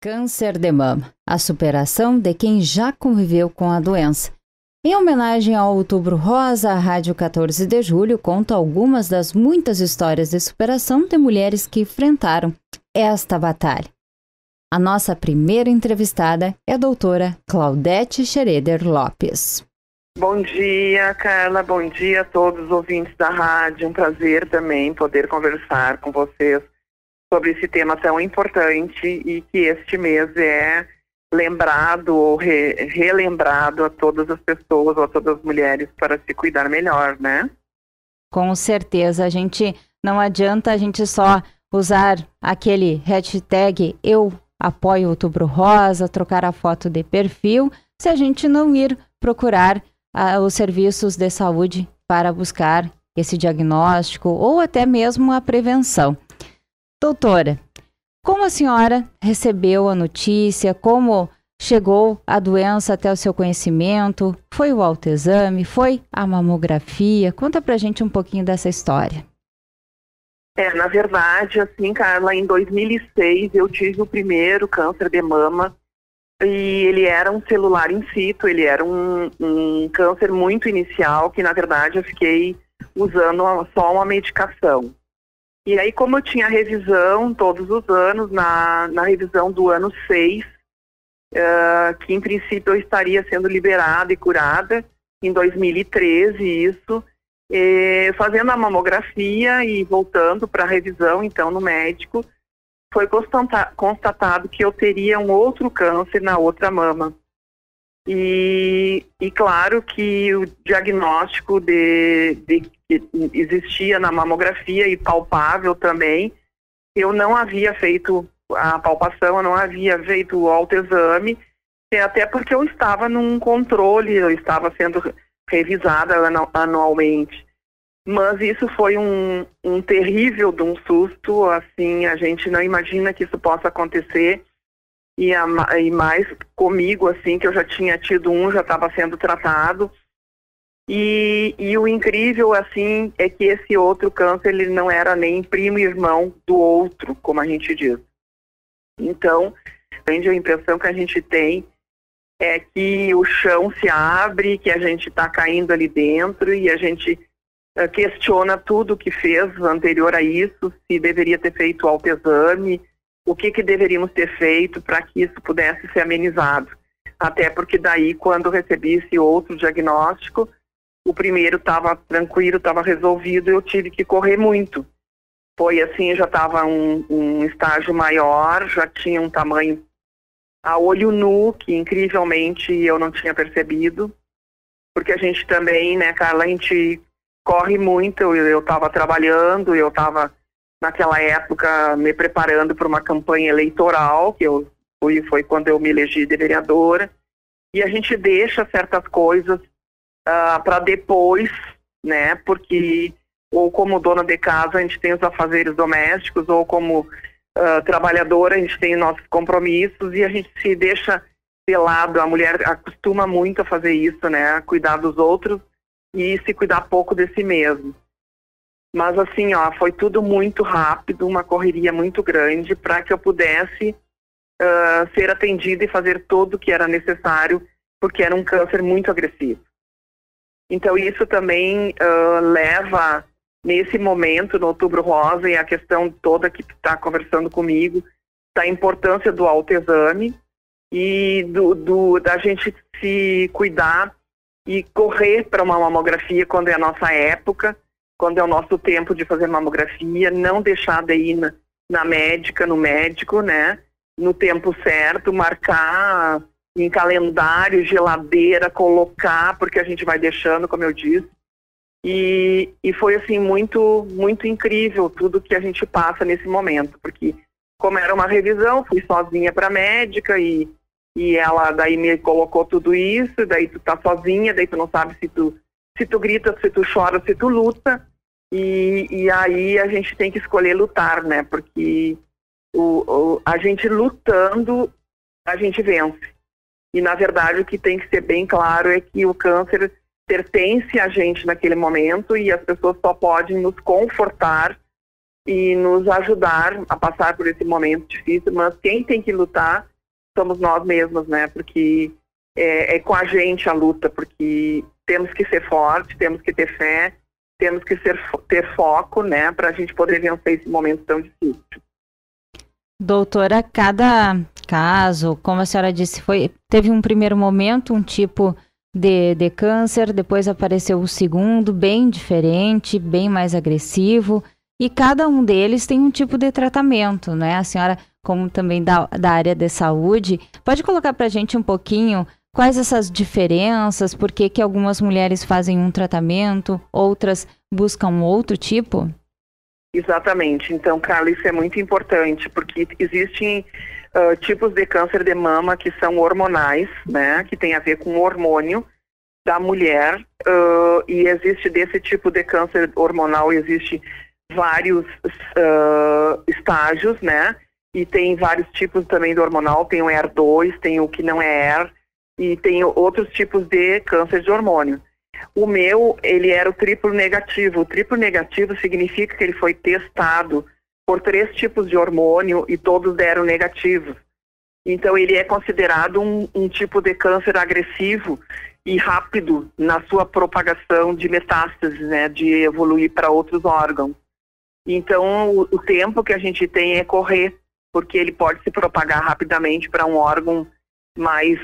Câncer de mama, a superação de quem já conviveu com a doença. Em homenagem ao Outubro Rosa, a Rádio 14 de Julho conta algumas das muitas histórias de superação de mulheres que enfrentaram esta batalha. A nossa primeira entrevistada é a doutora Claudete Schroeder Lopes. Bom dia, Carla. Bom dia a todos os ouvintes da rádio. Um prazer também poder conversar com vocês sobre esse tema tão importante e que este mês é lembrado ou relembrado a todas as pessoas ou a todas as mulheres para se cuidar melhor, né? Com certeza, não adianta a gente só usar aquele hashtag Eu Apoio Outubro Rosa, trocar a foto de perfil, se a gente não ir procurar os serviços de saúde para buscar esse diagnóstico ou até mesmo a prevenção. Doutora, como a senhora recebeu a notícia, como chegou a doença até o seu conhecimento? Foi o autoexame? Foi a mamografia? Conta pra gente um pouquinho dessa história. Na verdade, assim, Carla, em 2006 eu tive o primeiro câncer de mama e ele era um celular in situ, ele era um câncer muito inicial que, na verdade, eu fiquei usando só uma medicação. E aí, como eu tinha revisão todos os anos, na revisão do ano 6, que em princípio eu estaria sendo liberada e curada, em 2013 isso, fazendo a mamografia e voltando para a revisão, então, no médico, foi constatado que eu teria um outro câncer na outra mama. E claro que o diagnóstico que existia na mamografia e palpável também, eu não havia feito a palpação, eu não havia feito o autoexame, até porque eu estava num controle, eu estava sendo revisada anualmente. Mas isso foi um terrível de um susto, assim, a gente não imagina que isso possa acontecer. E mais comigo, assim, que eu já tinha tido já estava sendo tratado. E o incrível, assim, é que esse outro câncer, ele não era nem primo irmão do outro, como a gente diz. Então, a impressão que a gente tem é que o chão se abre, que a gente está caindo ali dentro e a gente questiona tudo o que fez anterior a isso, se deveria ter feito o autoexame, o que deveríamos ter feito para que isso pudesse ser amenizado. Até porque daí, quando recebi esse outro diagnóstico, o primeiro estava tranquilo, estava resolvido, eu tive que correr muito. Foi assim, já estava um estágio maior, já tinha um tamanho a olho nu, que incrivelmente eu não tinha percebido. Porque a gente também, né, Carla, a gente corre muito, eu estava trabalhando, eu estava naquela época me preparando para uma campanha eleitoral, que foi quando eu me elegi de vereadora, e a gente deixa certas coisas para depois, né, porque ou como dona de casa a gente tem os afazeres domésticos, ou como trabalhadora a gente tem nossos compromissos e a gente se deixa de lado. A mulher acostuma muito a fazer isso, né, a cuidar dos outros e se cuidar pouco de si mesmo. Mas assim, foi tudo muito rápido, uma correria muito grande para que eu pudesse ser atendida e fazer tudo o que era necessário, porque era um câncer muito agressivo. Então isso também leva, nesse momento, no Outubro Rosa, e a questão toda que está conversando comigo, da importância do autoexame e da gente se cuidar e correr para uma mamografia quando é a nossa época, quando é o nosso tempo de fazer mamografia, não deixar de ir na médica, no médico, né, no tempo certo, marcar em calendário, geladeira, colocar, porque a gente vai deixando, como eu disse. E foi assim muito, muito incrível tudo que a gente passa nesse momento, porque como era uma revisão, fui sozinha para a médica e ela daí me colocou tudo isso, daí tu tá sozinha, daí tu não sabe se tu grita, se tu chora, se tu luta, e aí a gente tem que escolher lutar, né, porque a gente lutando, a gente vence. E na verdade o que tem que ser bem claro é que o câncer pertence a gente naquele momento e as pessoas só podem nos confortar e nos ajudar a passar por esse momento difícil, mas quem tem que lutar somos nós mesmos, né? Porque é com a gente a luta, porque temos que ser fortes, temos que ter fé, temos que ter foco, né? Para a gente poder vencer esse momento tão difícil. Doutora, cada caso, como a senhora disse, teve um primeiro momento, um tipo de câncer, depois apareceu o segundo, bem diferente, bem mais agressivo, e cada um deles tem um tipo de tratamento, né? A senhora, como também da área de saúde, pode colocar para a gente um pouquinho quais essas diferenças, por que algumas mulheres fazem um tratamento, outras buscam outro tipo? Exatamente. Então, Carla, isso é muito importante, porque existem tipos de câncer de mama que são hormonais, né, que tem a ver com o hormônio da mulher, e existe desse tipo de câncer hormonal, existe vários estágios, né, e tem vários tipos também do hormonal, tem o ER2, tem o que não é ER, e tem outros tipos de câncer de hormônio. O meu, ele era o triplo negativo. O triplo negativo significa que ele foi testado por 3 tipos de hormônio e todos deram negativos. Então, ele é considerado um tipo de câncer agressivo e rápido na sua propagação de metástases, né, de evoluir para outros órgãos. Então, o tempo que a gente tem é correr, porque ele pode se propagar rapidamente para um órgão mais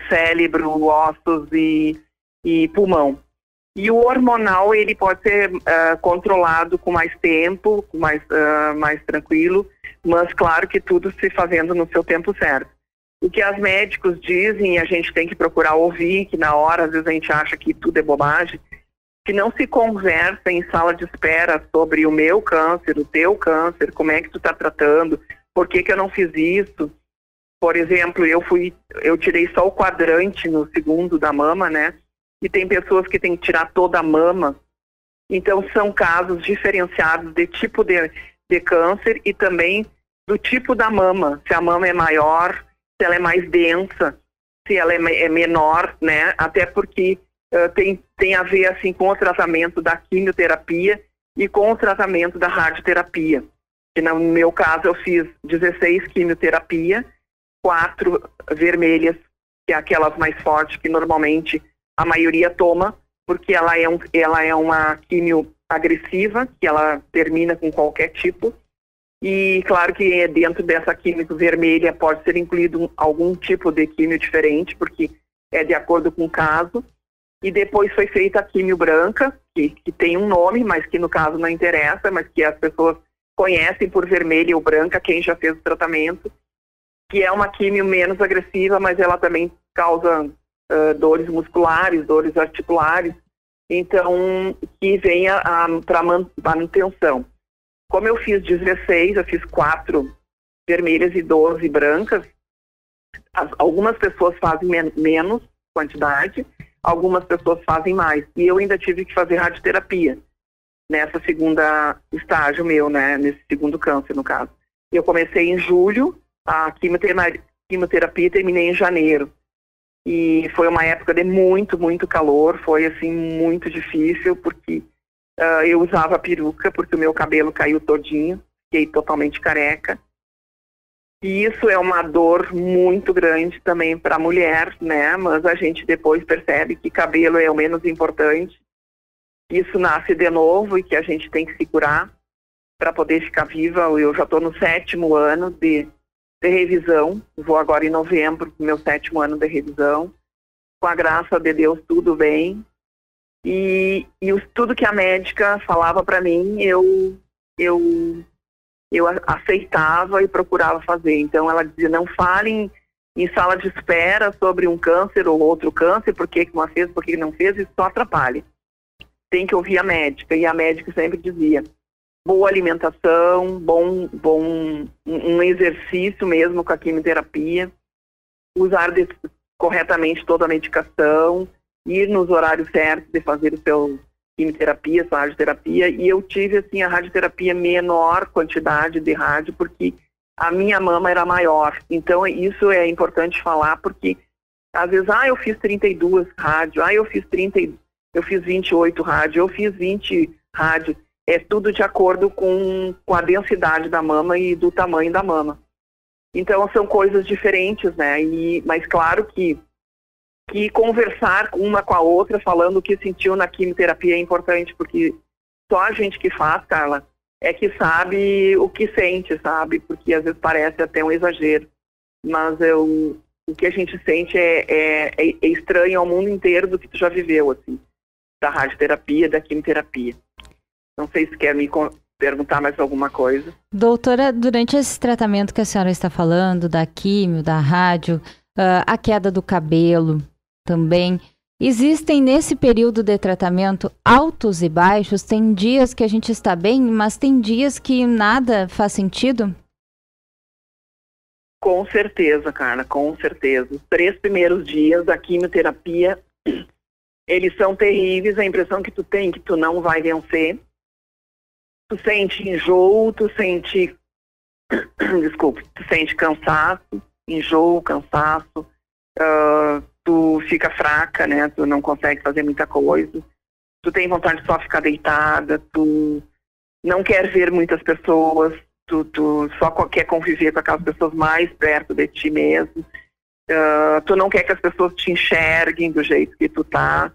cérebro, ossos e pulmão. E o hormonal, ele pode ser controlado com mais tempo, mais tranquilo, mas claro que tudo se fazendo no seu tempo certo. O que as médicos dizem, a gente tem que procurar ouvir, que na hora, às vezes a gente acha que tudo é bobagem, que não se conversa em sala de espera sobre o meu câncer, o teu câncer, como é que tu está tratando, por que eu não fiz isso. Por exemplo, eu tirei só o quadrante no segundo da mama, né? E tem pessoas que têm que tirar toda a mama. Então, são casos diferenciados de tipo de câncer e também do tipo da mama. Se a mama é maior, se ela é mais densa, se ela é menor, né? Até porque tem a ver, assim, com o tratamento da quimioterapia e com o tratamento da radioterapia. Que no meu caso, eu fiz 16 quimioterapia, 4 vermelhas, que é aquelas mais fortes que normalmente a maioria toma, porque ela é uma quimio agressiva, que ela termina com qualquer tipo. E claro que dentro dessa químio vermelha pode ser incluído algum tipo de químio diferente, porque é de acordo com o caso. E depois foi feita a químio branca, que tem um nome, mas que no caso não interessa, mas que as pessoas conhecem por vermelha ou branca, quem já fez o tratamento, que é uma químio menos agressiva, mas ela também causa dores musculares, dores articulares, então que venha para manutenção. Como eu fiz 16, eu fiz 4 vermelhas e 12 brancas, algumas pessoas fazem menos quantidade, algumas pessoas fazem mais, e eu ainda tive que fazer radioterapia nessa segunda estágio meu, né, nesse segundo câncer, no caso. Eu comecei em julho, a quimioterapia terminei em janeiro. E foi uma época de muito, muito calor, foi assim muito difícil, porque eu usava peruca, porque o meu cabelo caiu todinho, fiquei totalmente careca. E isso é uma dor muito grande também para a mulher, né? Mas a gente depois percebe que cabelo é o menos importante. Isso nasce de novo e que a gente tem que se curar para poder ficar viva. Eu já estou no 7º ano de revisão, vou agora em novembro, meu 7º ano de revisão. Com a graça de Deus, tudo bem. E tudo que a médica falava para mim, eu aceitava e procurava fazer. Então, ela dizia, não fale em sala de espera sobre um câncer ou outro câncer, por que uma fez, por que não fez, isso só atrapalha. Tem que ouvir a médica. E a médica sempre dizia, boa alimentação, um exercício mesmo com a quimioterapia, usar corretamente toda a medicação, ir nos horários certos de fazer o seu quimioterapia, sua radioterapia, e eu tive assim a radioterapia menor quantidade de rádio, porque a minha mama era maior. Então isso é importante falar, porque às vezes, eu fiz 32 rádio, eu fiz 28 rádio, eu fiz 20 rádio. É tudo de acordo com a densidade da mama e do tamanho da mama. Então são coisas diferentes, né? Mas claro que conversar uma com a outra, falando o que sentiu na quimioterapia é importante, porque só a gente que faz, Carla, é que sabe o que sente, sabe? Porque às vezes parece até um exagero, mas o que a gente sente é estranho ao mundo inteiro do que tu já viveu, assim, da radioterapia, da quimioterapia. Não sei se quer me perguntar mais alguma coisa. Doutora, durante esse tratamento que a senhora está falando, da quimio, da rádio, a queda do cabelo também, existem nesse período de tratamento altos e baixos? Tem dias que a gente está bem, mas tem dias que nada faz sentido? Com certeza, Carla, com certeza. Os 3 primeiros dias da quimioterapia, eles são terríveis, a impressão que tu tem que tu não vai vencer. Tu sente enjoo, tu sente cansaço, enjoo, cansaço, tu fica fraca, né? Tu não consegue fazer muita coisa. Tu tem vontade de só ficar deitada, tu não quer ver muitas pessoas, tu só quer conviver com aquelas pessoas mais perto de ti mesmo. Tu não quer que as pessoas te enxerguem do jeito que tu tá.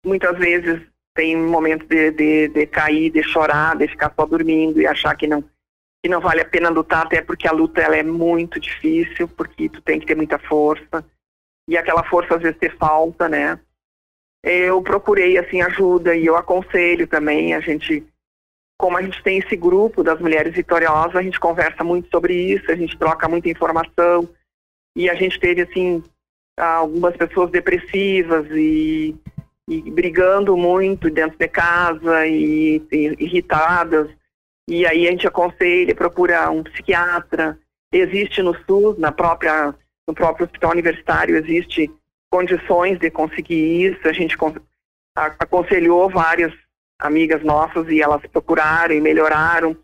Muitas vezes tem momentos de cair, de chorar, de ficar só dormindo e achar que não vale a pena lutar, até porque a luta ela é muito difícil, porque tu tem que ter muita força, e aquela força às vezes te falta, né? Eu procurei, assim, ajuda, e eu aconselho também, como a gente tem esse grupo das Mulheres Vitoriosas, a gente conversa muito sobre isso, a gente troca muita informação, e a gente teve, assim, algumas pessoas depressivas e brigando muito dentro de casa e irritadas, e aí a gente aconselha, procura um psiquiatra. Existe no SUS, no próprio hospital universitário, existe condições de conseguir isso. A gente aconselhou várias amigas nossas e elas procuraram e melhoraram.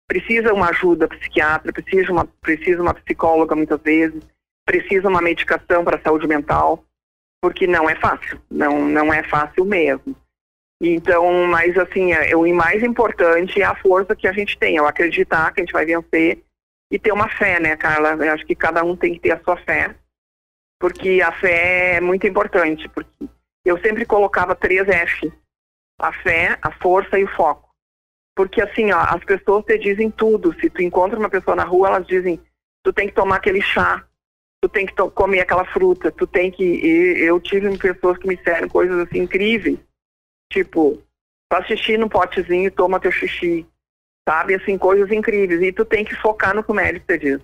Precisa uma ajuda psiquiatra, precisa uma psicóloga muitas vezes, precisa uma medicação para a saúde mental, porque não é fácil, não é fácil mesmo. Então, mas assim, o mais importante é a força que a gente tem, é o acreditar que a gente vai vencer e ter uma fé, né, Carla? Eu acho que cada um tem que ter a sua fé, porque a fé é muito importante, porque eu sempre colocava 3 F, a fé, a força e o foco. Porque assim, ó, as pessoas te dizem tudo, se tu encontra uma pessoa na rua, elas dizem, tu tem que tomar aquele chá, tu tem que comer aquela fruta, tu tem que... Eu tive pessoas que me disseram coisas assim incríveis, tipo, faz xixi no potezinho e toma teu xixi, sabe? Assim, coisas incríveis. E tu tem que focar no que o médico te diz.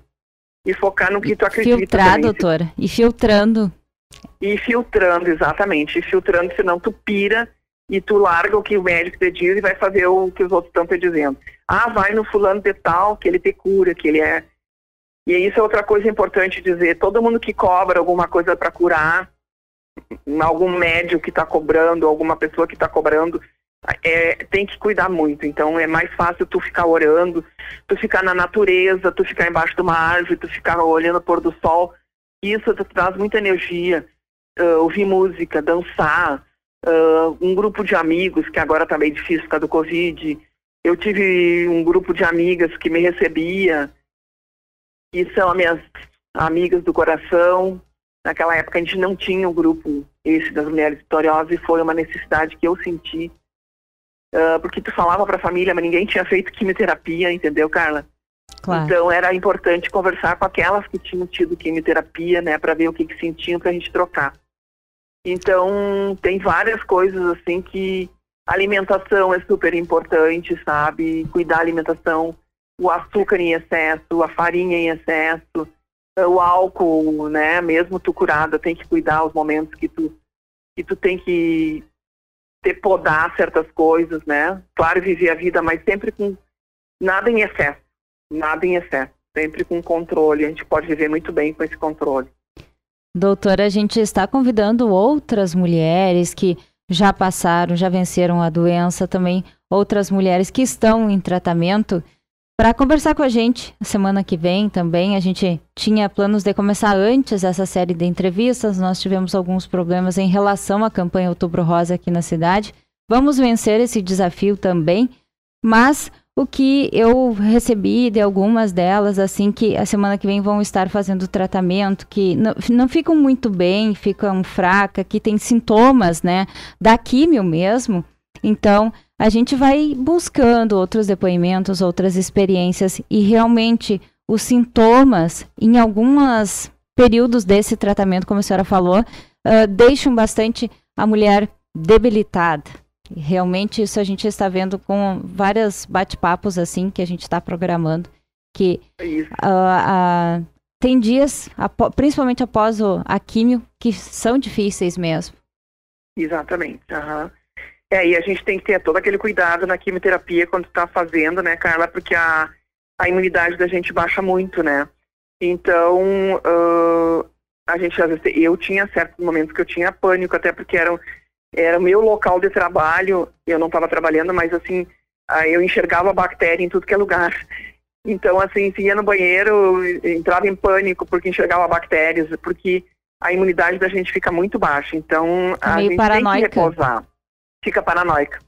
E focar no que tu acredita. Filtrar, também, doutora. E filtrando. E filtrando, exatamente. E filtrando, senão tu pira e tu larga o que o médico te diz e vai fazer o que os outros estão te dizendo. Ah, vai no fulano de tal, que ele te cura, que ele é... E isso é outra coisa importante dizer. Todo mundo que cobra alguma coisa para curar, algum médico que está cobrando, alguma pessoa que está cobrando, tem que cuidar muito. Então é mais fácil tu ficar orando, tu ficar na natureza, tu ficar embaixo de uma árvore, tu ficar olhando o pôr do sol. Isso te traz muita energia. Ouvir música, dançar, um grupo de amigos, que agora está meio difícil por causa do Covid. Eu tive um grupo de amigas que me recebia, que são as minhas amigas do coração. Naquela época a gente não tinha um grupo esse das Mulheres Vitoriosas e foi uma necessidade que eu senti. Porque tu falava para a família, mas ninguém tinha feito quimioterapia, entendeu, Carla? Claro. Então era importante conversar com aquelas que tinham tido quimioterapia, né, para ver o que sentiam para a gente trocar. Então tem várias coisas assim que a alimentação é super importante, sabe? Cuidar da alimentação, o açúcar em excesso, a farinha em excesso, o álcool, né? Mesmo tu curada, tem que cuidar os momentos que tu tem que podar certas coisas, né? Claro, viver a vida, mas sempre com nada em excesso, sempre com controle. A gente pode viver muito bem com esse controle. Doutora, a gente está convidando outras mulheres que já passaram, já venceram a doença, também outras mulheres que estão em tratamento, para conversar com a gente a semana que vem também. A gente tinha planos de começar antes essa série de entrevistas, nós tivemos alguns problemas em relação à campanha Outubro Rosa aqui na cidade. Vamos vencer esse desafio também, mas O que eu recebi de algumas delas, assim, que a semana que vem vão estar fazendo tratamento, que não ficam muito bem, ficam fracas, que tem sintomas, né, da químio mesmo. Então, a gente vai buscando outros depoimentos, outras experiências, e realmente os sintomas, em alguns períodos desse tratamento, como a senhora falou, deixam bastante a mulher debilitada. Realmente isso a gente está vendo com vários bate-papos assim que a gente está programando, que tem dias, principalmente após a químio, que são difíceis mesmo. Exatamente. Uhum. E a gente tem que ter todo aquele cuidado na quimioterapia quando está fazendo, né, Carla, porque a imunidade da gente baixa muito, né? Então, a gente, às vezes, eu tinha certos momentos que eu tinha pânico, até porque era o meu local de trabalho, eu não estava trabalhando, mas assim, eu enxergava bactéria em tudo que é lugar. Então, assim, se ia no banheiro, entrava em pânico porque enxergava bactérias, porque a imunidade da gente fica muito baixa. Então, a gente paranoica. Tem que repousar. Fica paranoica.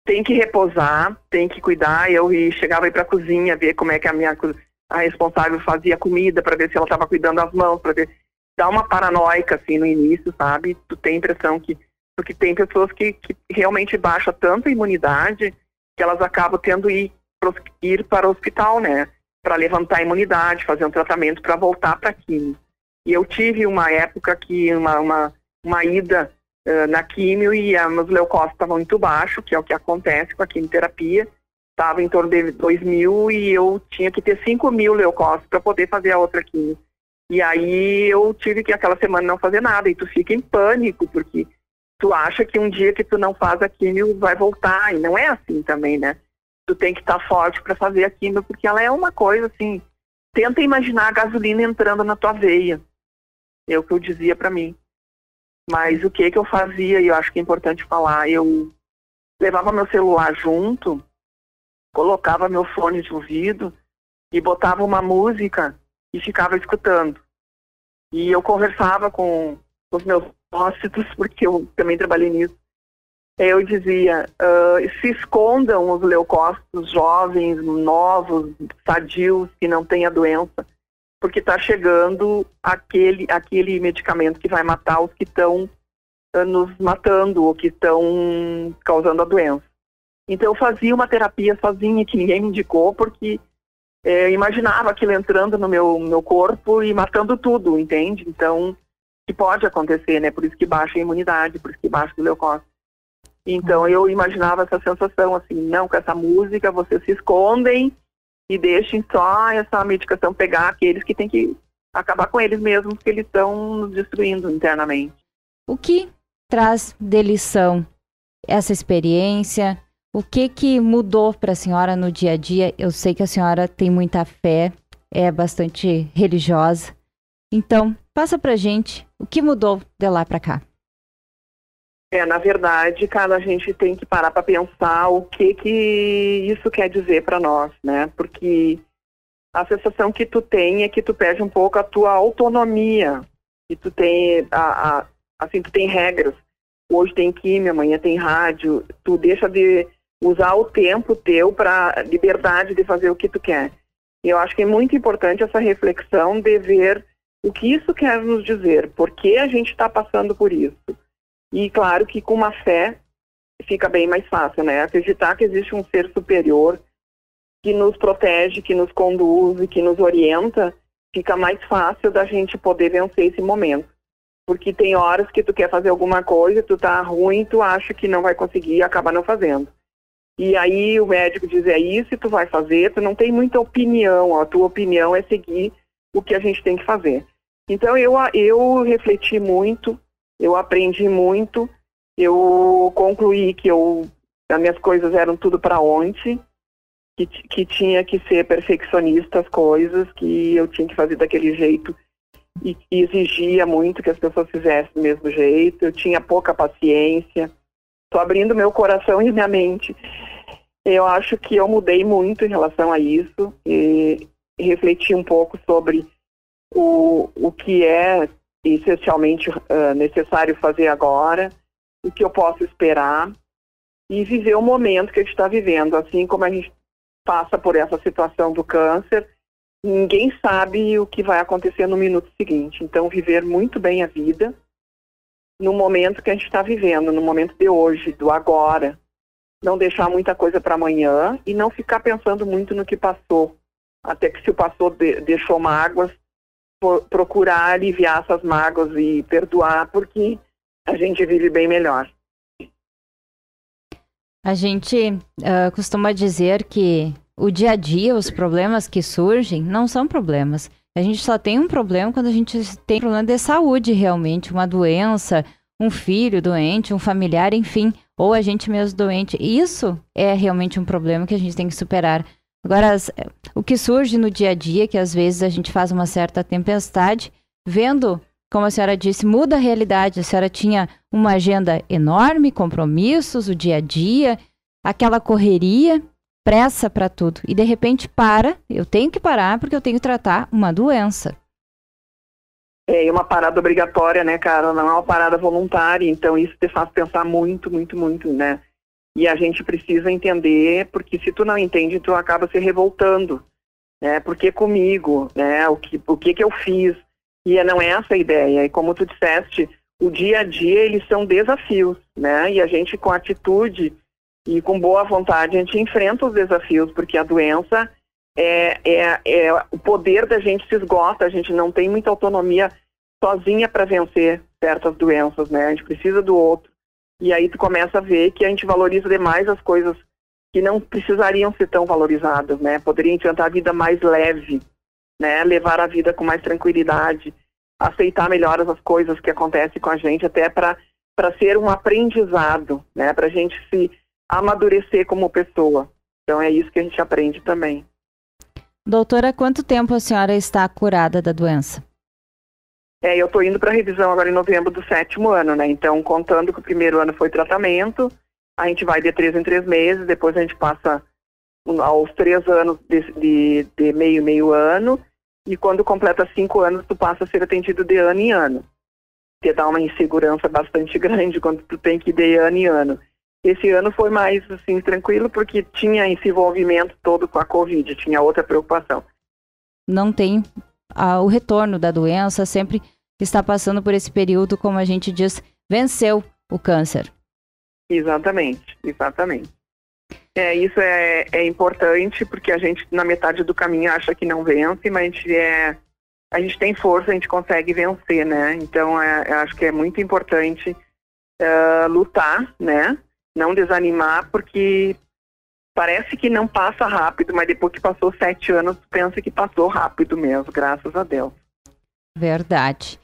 Tem que repousar, tem que cuidar. Eu chegava aí para a cozinha, ver como é que a responsável fazia comida, para ver se ela estava cuidando das mãos, para ver. Dá uma paranoica, assim, no início, sabe? Tu tem a impressão que... Porque tem pessoas que realmente baixam tanto a imunidade que elas acabam tendo ir para o hospital, né? Para levantar a imunidade, fazer um tratamento para voltar para a quimio. E eu tive uma época que uma ida na quimio e meus leucócitos estavam muito baixos, que é o que acontece com a quimioterapia. Estava em torno de 2.000 e eu tinha que ter 5.000 leucócitos para poder fazer a outra quimio. E aí eu tive que aquela semana não fazer nada. E tu fica em pânico, porque tu acha que um dia que tu não faz a quimio vai voltar, e não é assim também, né? Tu tem que estar forte para fazer a quimio, porque ela é uma coisa assim, tenta imaginar a gasolina entrando na tua veia. É o que eu dizia para mim. Mas o que eu fazia, e eu acho que é importante falar, eu levava meu celular junto, colocava meu fone de ouvido e botava uma música e ficava escutando. E eu conversava com os meus sócios, porque eu também trabalhei nisso. Eu dizia, se escondam os leucócitos jovens, novos, sadios, que não têm a doença, porque está chegando aquele medicamento que vai matar os que estão nos matando ou que estão causando a doença. Então eu fazia uma terapia sozinha, que ninguém me indicou, porque eu imaginava aquilo entrando no meu corpo e matando tudo, entende? Então, que pode acontecer, né? Por isso que baixa a imunidade, por isso que baixa o leucócito. Então, eu imaginava essa sensação, assim, não, com essa música, vocês se escondem e deixem só essa medicação pegar aqueles que tem que acabar com eles mesmos, porque eles estão nos destruindo internamente. O que traz de lição essa experiência? O que mudou para a senhora no dia a dia? Eu sei que a senhora tem muita fé, é bastante religiosa. Então, passa pra gente o que mudou de lá para cá. Na verdade, cara, a gente tem que parar para pensar o que isso quer dizer para nós, né? Porque a sensação que tu tem é que tu perde um pouco a tua autonomia, que tu tem, assim, tu tem regras. Hoje tem químio, amanhã tem rádio, tu deixa de usar o tempo teu para liberdade de fazer o que tu quer. E eu acho que é muito importante essa reflexão de ver o que isso quer nos dizer, por que a gente está passando por isso. E claro que com uma fé fica bem mais fácil, né? Acreditar que existe um ser superior que nos protege, que nos conduz e que nos orienta, fica mais fácil da gente poder vencer esse momento. Porque tem horas que tu quer fazer alguma coisa, tu tá ruim, tu acha que não vai conseguir e acaba não fazendo. E aí o médico diz, é isso, e tu vai fazer, tu não tem muita opinião, a tua opinião é seguir o que a gente tem que fazer. Então eu refleti muito, eu aprendi muito, eu concluí que as minhas coisas eram tudo para ontem, que tinha que ser perfeccionista as coisas, que eu tinha que fazer daquele jeito e exigia muito que as pessoas fizessem do mesmo jeito, eu tinha pouca paciência. Estou abrindo meu coração e minha mente. Eu acho que eu mudei muito em relação a isso e refleti um pouco sobre o que é essencialmente necessário fazer agora, o que eu posso esperar e viver o momento que a gente está vivendo. Assim como a gente passa por essa situação do câncer, ninguém sabe o que vai acontecer no minuto seguinte. Então, viver muito bem a vida no momento que a gente está vivendo, no momento de hoje, do agora. Não deixar muita coisa para amanhã e não ficar pensando muito no que passou. Até que se o passou deixou mágoas, procurar aliviar essas mágoas e perdoar, porque a gente vive bem melhor. A gente costuma dizer que o dia a dia, os problemas que surgem, não são problemas. A gente só tem um problema quando a gente tem problema de saúde realmente, uma doença, um filho doente, um familiar, enfim, ou a gente mesmo doente. Isso é realmente um problema que a gente tem que superar. Agora, o que surge no dia a dia, que às vezes a gente faz uma certa tempestade, vendo, como a senhora disse, muda a realidade. A senhora tinha uma agenda enorme, compromissos, o dia a dia, aquela correria, pressa para tudo. E de repente eu tenho que parar porque eu tenho que tratar uma doença. É uma parada obrigatória, né, cara? Não é uma parada voluntária, então isso te faz pensar muito, muito, muito, né? E a gente precisa entender, porque se tu não entende, tu acaba se revoltando, né? Porque comigo, né? O que eu fiz? E não é essa a ideia. E como tu disseste, o dia a dia, eles são desafios, né? E a gente, com atitude e com boa vontade, a gente enfrenta os desafios, porque a doença o poder da gente se esgota, a gente não tem muita autonomia sozinha para vencer certas doenças, né? A gente precisa do outro. E aí tu começa a ver que a gente valoriza demais as coisas que não precisariam ser tão valorizadas, né? Poderia enfrentar a vida mais leve, né? Levar a vida com mais tranquilidade, aceitar melhor as coisas que acontecem com a gente, até para ser um aprendizado, né? Para a gente se amadurecer como pessoa. Então é isso que a gente aprende também. Doutora, há quanto tempo a senhora está curada da doença? Eu estou indo para revisão agora em novembro do 7º ano, né? Então, contando que o primeiro ano foi tratamento, a gente vai de 3 em 3 meses, depois a gente passa aos 3 anos de meio ano, e quando completa 5 anos, tu passa a ser atendido de ano em ano. Que dá uma insegurança bastante grande quando tu tem que ir de ano em ano. Esse ano foi mais, assim, tranquilo, porque tinha esse envolvimento todo com a Covid, tinha outra preocupação. Não tem o retorno da doença, sempre está passando por esse período, como a gente diz, venceu o câncer. Exatamente. Isso é importante, porque a gente, na metade do caminho, acha que não vence, mas a gente tem força, a gente consegue vencer, né? Então, eu acho que é muito importante lutar, né? Não desanimar, porque parece que não passa rápido, mas depois que passou 7 anos, pensa que passou rápido mesmo, graças a Deus. Verdade.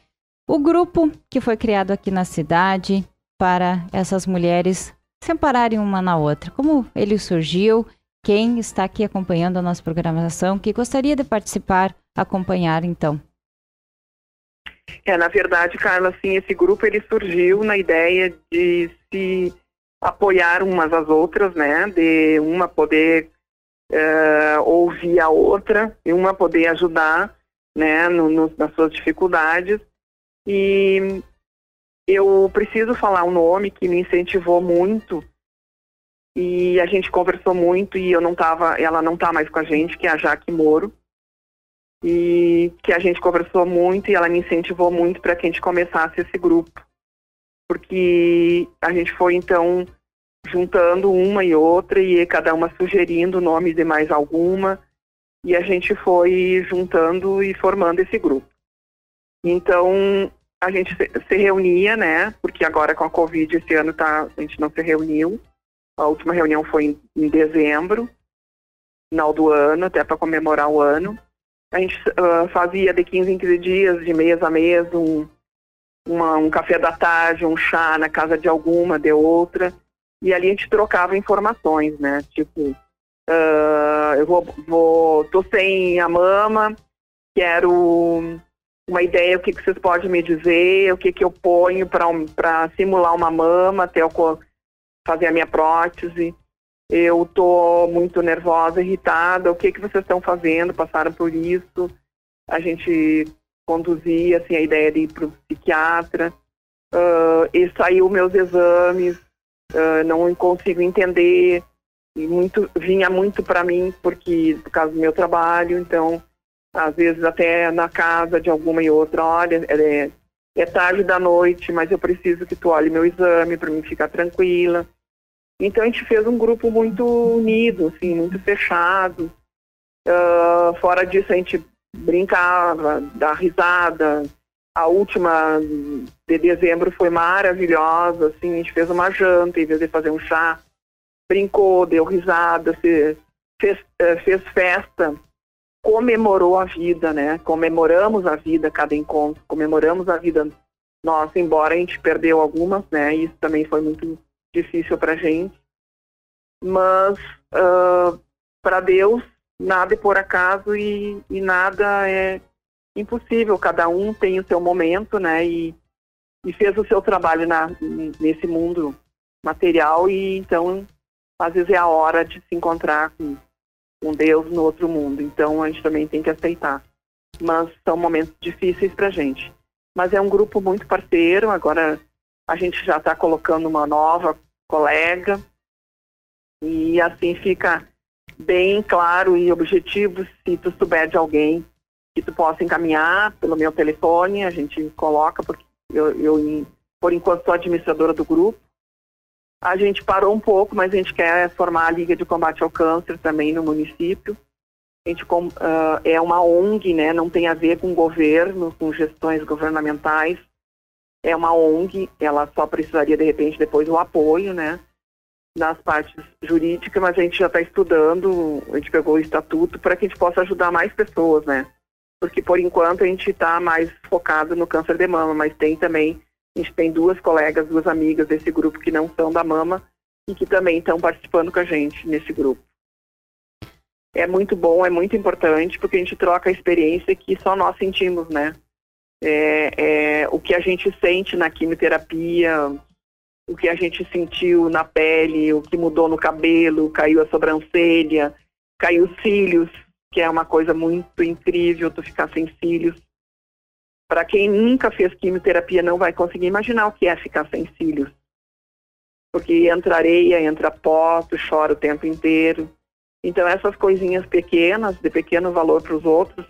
O grupo que foi criado aqui na cidade para essas mulheres se ampararem uma na outra, como ele surgiu, quem está aqui acompanhando a nossa programação, que gostaria de participar, acompanhar então? Na verdade, Carla, assim, esse grupo ele surgiu na ideia de se apoiar umas às outras, né? De uma poder ouvir a outra e uma poder ajudar, né? Nas suas dificuldades. E eu preciso falar um nome que me incentivou muito e a gente conversou muito e ela não tá mais com a gente, que é a Jaque Moro. E que a gente conversou muito e ela me incentivou muito para que a gente começasse esse grupo. Porque a gente foi, então, juntando uma e outra e cada uma sugerindo o nome de mais alguma e a gente foi juntando e formando esse grupo. Então, a gente se reunia, né? Porque agora com a Covid esse ano a gente não se reuniu. A última reunião foi em dezembro, final do ano, até para comemorar o ano. A gente fazia de 15 em 15 dias, de mês a mês, um café da tarde, um chá na casa de alguma, de outra. E ali a gente trocava informações, né? Tipo, eu tô sem a mama, quero uma ideia, o que vocês podem me dizer, o que eu ponho para simular uma mama até eu fazer a minha prótese. Eu tô muito nervosa, irritada, o que vocês estão fazendo, passaram por isso. A gente conduzia, assim, a ideia de ir para o psiquiatra. E saiu meus exames, não consigo entender e vinha muito para mim por causa do meu trabalho, então às vezes até na casa de alguma e outra, olha, é tarde da noite, mas eu preciso que tu olhe meu exame para mim ficar tranquila. Então a gente fez um grupo muito unido, assim, muito fechado. Fora disso a gente brincava, dava risada. A última de dezembro foi maravilhosa, assim, a gente fez uma janta em vez de fazer um chá. Brincou, deu risada, fez festa, comemorou a vida, né? Comemoramos a vida, cada encontro, comemoramos a vida nossa, embora a gente perdeu algumas, né? Isso também foi muito difícil pra gente. Mas, para Deus, nada é por acaso e nada é impossível. Cada um tem o seu momento, né? E fez o seu trabalho nesse mundo material e então às vezes é a hora de se encontrar com Deus no outro mundo. Então a gente também tem que aceitar. Mas são momentos difíceis pra gente. Mas é um grupo muito parceiro. Agora a gente já está colocando uma nova colega e assim fica bem claro e objetivo. Se tu souber de alguém que tu possa encaminhar pelo meu telefone, a gente coloca, porque eu por enquanto sou administradora do grupo. A gente parou um pouco, mas a gente quer formar a Liga de Combate ao Câncer também no município. A gente é uma ONG, né? Não tem a ver com governo, com gestões governamentais. É uma ONG, ela só precisaria, de repente, depois do apoio, né? Nas partes jurídicas, mas a gente já está estudando, a gente pegou o estatuto para que a gente possa ajudar mais pessoas, né? Porque, por enquanto, a gente está mais focado no câncer de mama, mas tem também... A gente tem duas colegas, duas amigas desse grupo que não são da mama e que também estão participando com a gente nesse grupo. É muito bom, é muito importante, porque a gente troca a experiência que só nós sentimos, né? O que a gente sente na quimioterapia, o que a gente sentiu na pele, o que mudou no cabelo, caiu a sobrancelha, caiu os cílios, que é uma coisa muito incrível, tu ficar sem cílios. Para quem nunca fez quimioterapia não vai conseguir imaginar o que é ficar sem cílios. Porque entra areia, entra pó, tu chora o tempo inteiro. Então essas coisinhas pequenas, de pequeno valor para os outros,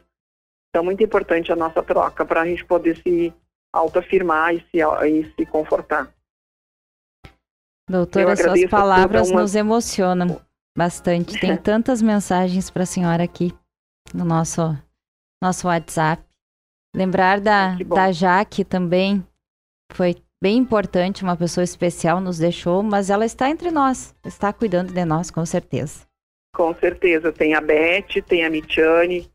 são muito importantes a nossa troca para a gente poder se autoafirmar e se confortar. Doutora, suas palavras nos emocionam bastante. Tem tantas mensagens para a senhora aqui no nosso WhatsApp. Lembrar da Jaque também foi bem importante, uma pessoa especial nos deixou, mas ela está entre nós, está cuidando de nós, com certeza. Com certeza, tem a Beth, tem a Michane,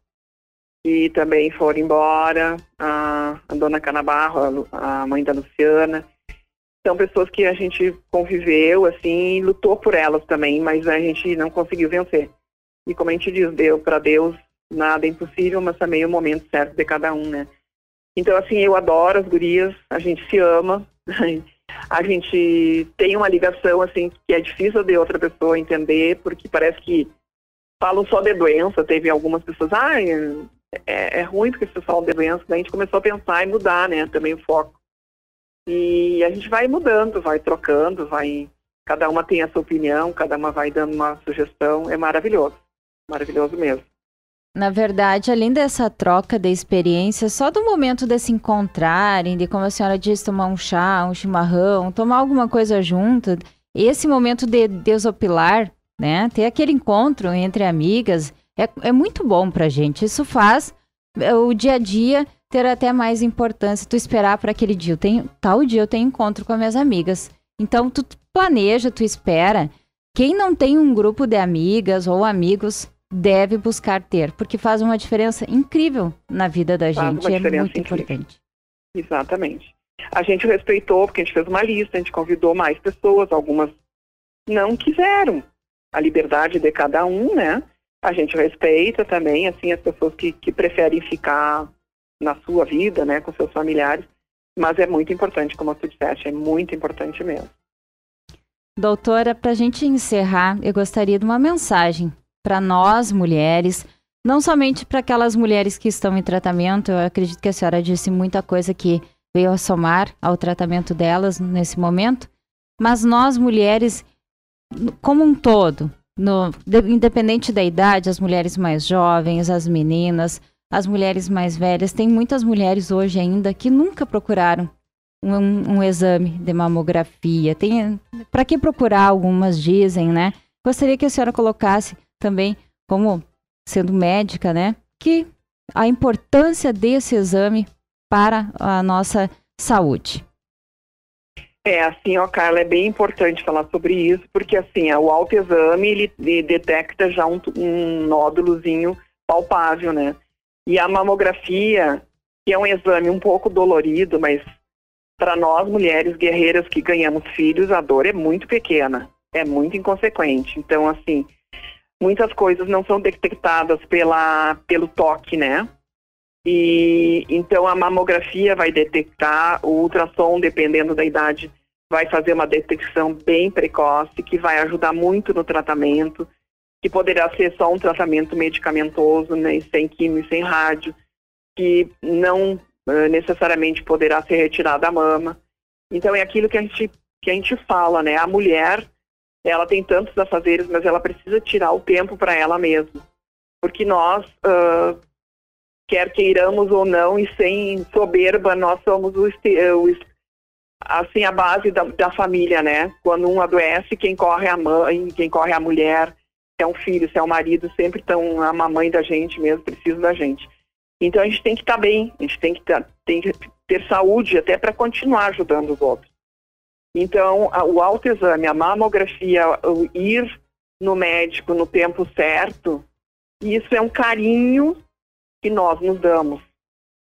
que também foram embora, a dona Canabarro, a mãe da Luciana. São pessoas que a gente conviveu, assim, lutou por elas também, mas a gente não conseguiu vencer. E como a gente diz, para Deus nada é impossível, mas também é o momento certo de cada um, né? Então, assim, eu adoro as gurias, a gente se ama, a gente tem uma ligação, assim, que é difícil de outra pessoa entender, porque parece que falam só de doença. Teve algumas pessoas, é ruim porque as pessoas falam de doença, daí a gente começou a pensar e mudar, né, também o foco. E a gente vai mudando, vai trocando, cada uma tem a sua opinião, cada uma vai dando uma sugestão, é maravilhoso mesmo. Na verdade, além dessa troca de experiência, só do momento de se encontrarem, de, como a senhora disse, tomar um chá, um chimarrão, tomar alguma coisa junto, esse momento de desopilar, né, ter aquele encontro entre amigas, é muito bom pra gente. Isso faz o dia a dia ter até mais importância. Tu esperar para aquele dia, tal dia eu tenho encontro com as minhas amigas. Então, tu planeja, tu espera. Quem não tem um grupo de amigas ou amigos deve buscar ter, porque faz uma diferença incrível na vida da gente. É muito importante. Exatamente. A gente respeitou, porque a gente fez uma lista, a gente convidou mais pessoas, algumas não quiseram. A liberdade de cada um, né? A gente respeita também, assim, as pessoas que preferem ficar na sua vida, né, com seus familiares, mas é muito importante, como tu disseste, é muito importante mesmo. Doutora, para a gente encerrar, eu gostaria de uma mensagem para nós, mulheres, não somente para aquelas mulheres que estão em tratamento. Eu acredito que a senhora disse muita coisa que veio a somar ao tratamento delas nesse momento, mas nós, mulheres, como um todo, independente da idade, as mulheres mais jovens, as meninas, as mulheres mais velhas, tem muitas mulheres hoje ainda que nunca procuraram um exame de mamografia. Para que procurar? Algumas dizem, né? Gostaria que a senhora colocasse também, como sendo médica, né, que a importância desse exame para a nossa saúde. Assim, Carla, é bem importante falar sobre isso, porque assim, o autoexame, ele detecta já um nódulozinho palpável, né? E a mamografia, que é um exame um pouco dolorido, mas para nós mulheres guerreiras que ganhamos filhos, a dor é muito pequena, é muito inconsequente. Então, assim, muitas coisas não são detectadas pelo toque, né? E então a mamografia vai detectar, o ultrassom, dependendo da idade, vai fazer uma detecção bem precoce, que vai ajudar muito no tratamento, que poderá ser só um tratamento medicamentoso, né, sem quimio e sem rádio, que não necessariamente poderá ser retirada a mama. Então é aquilo que a gente fala, né? A mulher, ela tem tantos afazeres, mas ela precisa tirar o tempo para ela mesma. Porque nós, quer queiramos ou não, e sem soberba, nós somos assim, a base da família, né? Quando um adoece, quem corre é a mãe, quem corre é a mulher, se é um filho, se é um marido, sempre estão a mamãe da gente mesmo, precisa da gente. Então a gente tem que estar bem, a gente tem que ter saúde até para continuar ajudando os outros. Então, o autoexame, a mamografia, o ir no médico no tempo certo, isso é um carinho que nós nos damos.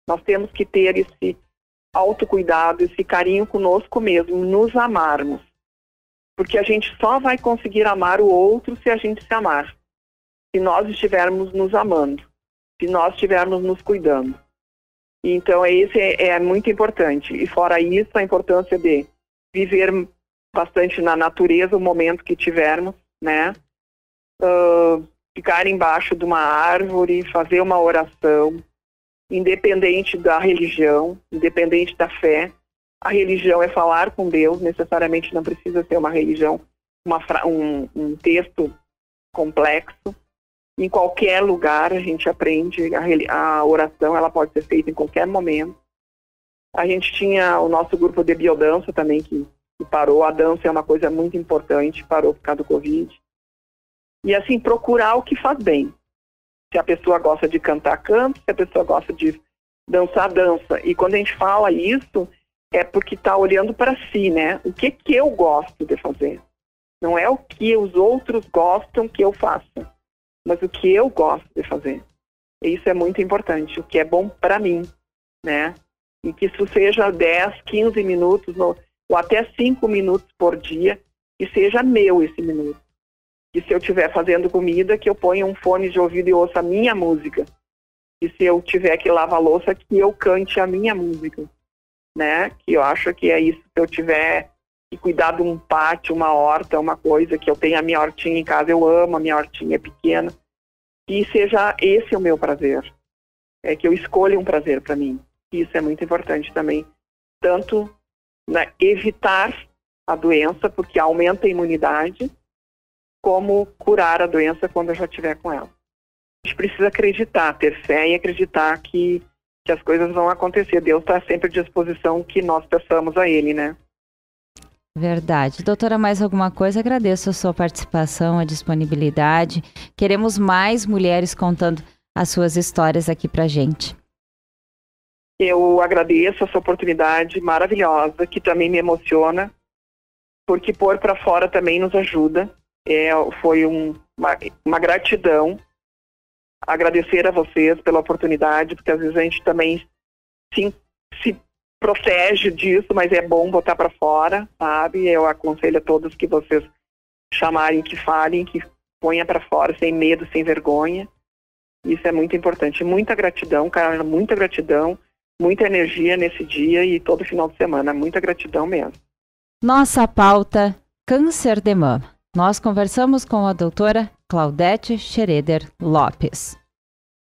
Nós temos que ter esse autocuidado, esse carinho conosco mesmo, nos amarmos. Porque a gente só vai conseguir amar o outro se a gente se amar. Se nós estivermos nos amando, se nós estivermos nos cuidando. Então, esse é muito importante. E fora isso, a importância de viver bastante na natureza o momento que tivermos, né? Ficar embaixo de uma árvore, fazer uma oração, independente da religião, independente da fé. A religião é falar com Deus, necessariamente não precisa ser uma religião, um texto complexo. Em qualquer lugar a gente aprende, a oração ela pode ser feita em qualquer momento. A gente tinha o nosso grupo de biodança também que parou. A dança é uma coisa muito importante, parou por causa do Covid. E assim, procurar o que faz bem. Se a pessoa gosta de cantar, canta. Se a pessoa gosta de dançar, dança. E quando a gente fala isso, é porque está olhando para si, né? O que eu gosto de fazer? Não é o que os outros gostam que eu faça, mas o que eu gosto de fazer. E isso é muito importante, o que é bom para mim, né? E que isso seja 10, 15 minutos, ou até 5 minutos por dia, que seja meu esse minuto. E se eu estiver fazendo comida, que eu ponha um fone de ouvido e ouça a minha música. E se eu tiver que lavar a louça, que eu cante a minha música, né? Que eu acho que é isso. Se eu tiver que cuidar de um pátio, uma horta, uma coisa, que eu tenha a minha hortinha em casa, eu amo, a minha hortinha é pequena. E seja esse o meu prazer. É que eu escolha um prazer para mim. Isso é muito importante também. Tanto evitar a doença, porque aumenta a imunidade, como curar a doença quando eu já estiver com ela. A gente precisa acreditar, ter fé e acreditar que as coisas vão acontecer. Deus está sempre à disposição que nós peçamos a Ele, né? Verdade. Doutora, mais alguma coisa? Agradeço a sua participação, a disponibilidade. Queremos mais mulheres contando as suas histórias aqui pra gente. Eu agradeço essa oportunidade maravilhosa, que também me emociona, porque pôr para fora também nos ajuda. Foi uma gratidão. Agradecer a vocês pela oportunidade, porque às vezes a gente também se protege disso, mas é bom botar para fora, sabe? Eu aconselho a todos que vocês chamarem, que falem, que ponha para fora, sem medo, sem vergonha. Isso é muito importante. Muita gratidão, cara, muita gratidão, muita energia nesse dia e todo final de semana. Muita gratidão mesmo. Nossa pauta, câncer de mama. Nós conversamos com a doutora Claudete Schroeder Lopes.